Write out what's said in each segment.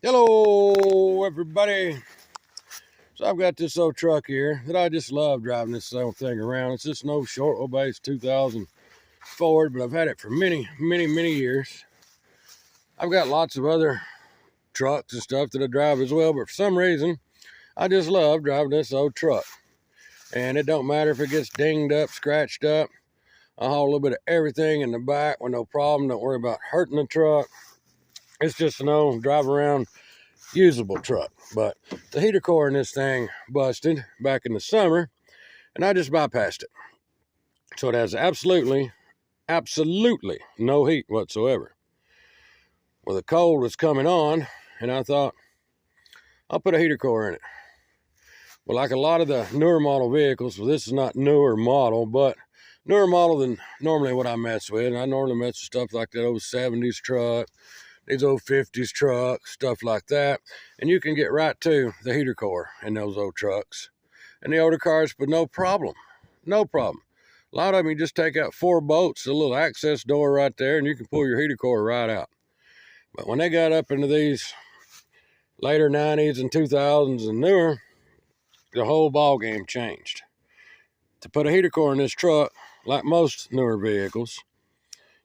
Hello, everybody. So I've got this old truck here that I just love driving this old thing around. It's just an old short wheelbase 2000 Ford, but I've had it for many years. I've got lots of other trucks and stuff that I drive as well, but for some reason, I just love driving this old truck. And it don't matter if it gets dinged up, scratched up. I haul a little bit of everything in the back with no problem. Don't worry about hurting the truck. It's just an old drive around usable truck. But the heater core in this thing busted back in the summer, and I just bypassed it. So it has absolutely no heat whatsoever. Well, the cold was coming on, and I thought, I'll put a heater core in it. Well, like a lot of the newer model vehicles, well, this is not newer model, but newer model than normally what I mess with. And I normally mess with stuff like that old 70s truck, these old 50s trucks, stuff like that. And you can get right to the heater core in those old trucks and the older cars, but no problem. No problem. A lot of them, you just take out 4 bolts, a little access door right there, and you can pull your heater core right out. But when they got up into these later 90s and 2000s and newer, the whole ball game changed. To put a heater core in this truck, like most newer vehicles,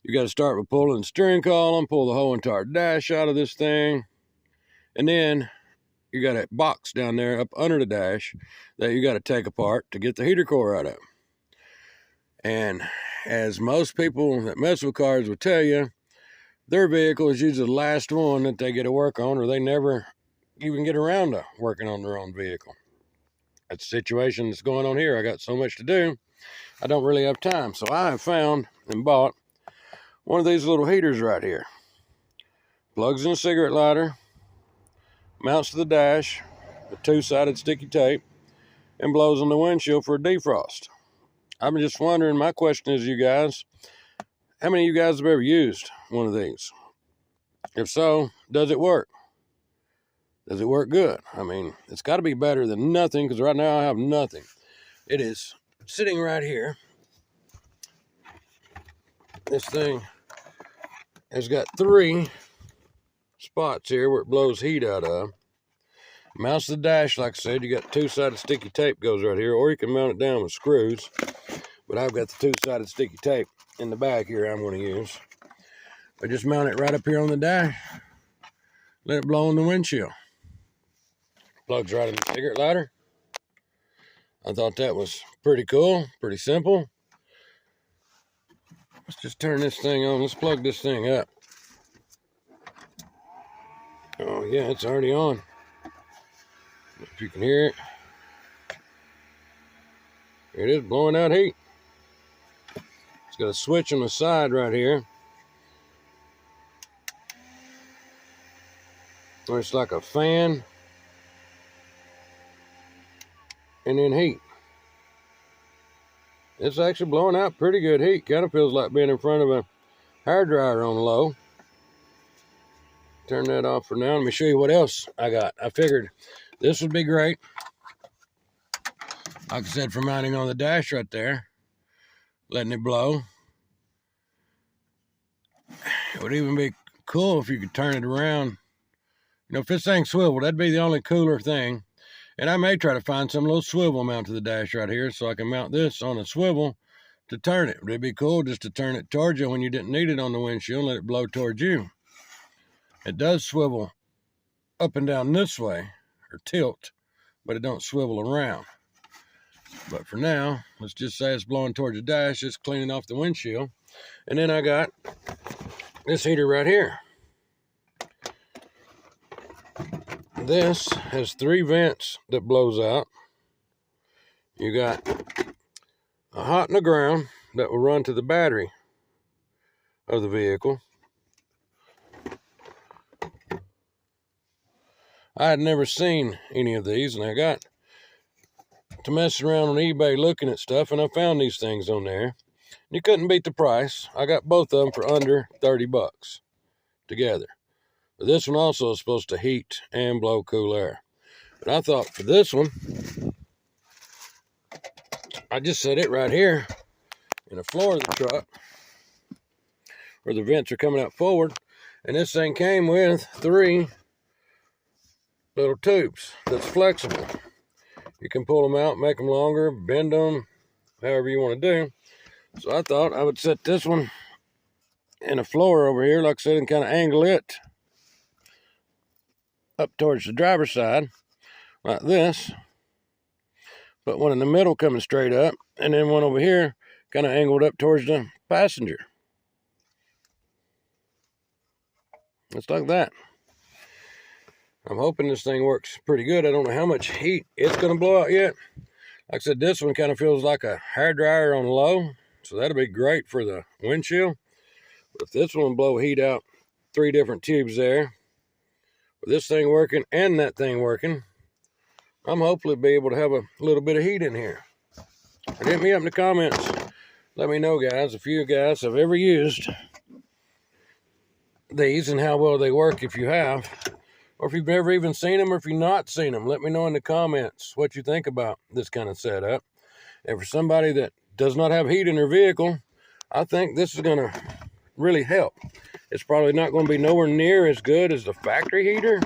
you got to start with pulling the steering column, pull the whole entire dash out of this thing, and then you got a box down there up under the dash that you got to take apart to get the heater core out of. And as most people that mess with cars will tell you, their vehicle is usually the last one that they get to work on, or they never even get around to working on their own vehicle. That's the situation that's going on here. I got so much to do, I don't really have time. So I have found and bought one of these little heaters right here. Plugs in a cigarette lighter, mounts to the dash with 2-sided sticky tape, and blows on the windshield for a defrost. I'm just wondering, my question is, you guys, how many of you guys have ever used one of these? If so, does it work? Does it work good? I mean, it's got to be better than nothing, because right now I have nothing. It is sitting right here. This thing has got 3 spots here where it blows heat out of. Mounts the dash, like I said, you got 2-sided sticky tape goes right here, or you can mount it down with screws. But I've got the 2-sided sticky tape in the back here I'm going to use. But just mount it right up here on the dash. Let it blow on the windshield. Plugs right in the cigarette lighter. I thought that was pretty cool, pretty simple. Let's just turn this thing on. Let's plug this thing up. Oh yeah, it's already on. If you can hear it. It is blowing out heat. It's got a switch on the side right here. Where it's like a fan. And then heat. It's actually blowing out pretty good heat. Kind of feels like being in front of a hairdryer on low. Turn that off for now. Let me show you what else I got. I figured this would be great. Like I said, for mounting on the dash right there. Letting it blow. It would even be cool if you could turn it around. You know, if this thing swiveled, that'd be the only cooler thing. And I may try to find some little swivel mount to the dash right here so I can mount this on a swivel to turn it. It'd be cool just to turn it towards you when you didn't need it on the windshield and let it blow towards you. It does swivel up and down this way, or tilt, but it don't swivel around. But for now, let's just say it's blowing towards the dash, just cleaning off the windshield. And then I got this heater right here. This has 3 vents that blows out. You got a hot in the ground that will run to the battery of the vehicle. I had never seen any of these, and I got to mess around on eBay looking at stuff, and I found these things on there. You couldn't beat the price. I got both of them for under 30 bucks together. But this one also is supposed to heat and blow cool air. But I thought for this one, I just set it right here in the floor of the truck where the vents are coming out forward. And this thing came with 3 little tubes that's flexible. You can pull them out, make them longer, bend them, however you want to do. So I thought I would set this one in a floor over here, like I said, and kind of angle it up towards the driver's side, like this. Put one in the middle coming straight up, and then one over here kind of angled up towards the passenger. Just like that. I'm hoping this thing works pretty good. I don't know how much heat it's going to blow out yet. Like I said, this one kind of feels like a hairdryer on low, so that'll be great for the windshield. But if this one will blow heat out 3 different tubes there, with this thing working and that thing working, I'm hopefully be able to have a little bit of heat in here. But hit me up in the comments. Let me know, guys, if you guys have ever used these and how well they work, if you have. Or if you've never even seen them, or if you've not seen them, let me know in the comments what you think about this kind of setup. And for somebody that does not have heat in their vehicle, I think this is going to really help. It's probably not going to be nowhere near as good as the factory heater,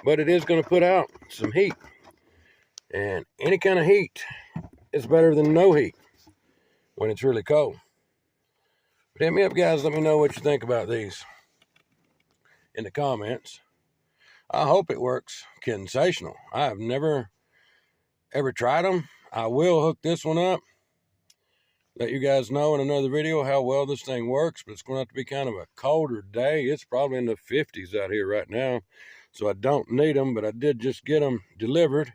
but it is going to put out some heat. And any kind of heat is better than no heat when it's really cold. But hit me up, guys. Let me know what you think about these in the comments. I hope it works sensational. I have never ever tried them. I will hook this one up, let you guys know in another video how well this thing works, but it's going to have to be kind of a colder day. It's probably in the 50s out here right now, so I don't need them, but I did just get them delivered,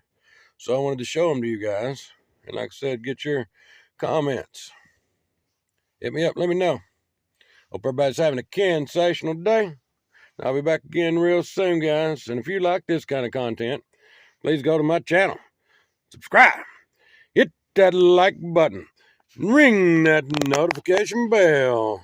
so I wanted to show them to you guys. And like I said, get your comments. Hit me up, let me know. Hope everybody's having a sensational day. I'll be back again real soon, guys. And if you like this kind of content, please go to my channel. Subscribe. Hit that like button. And ring that notification bell.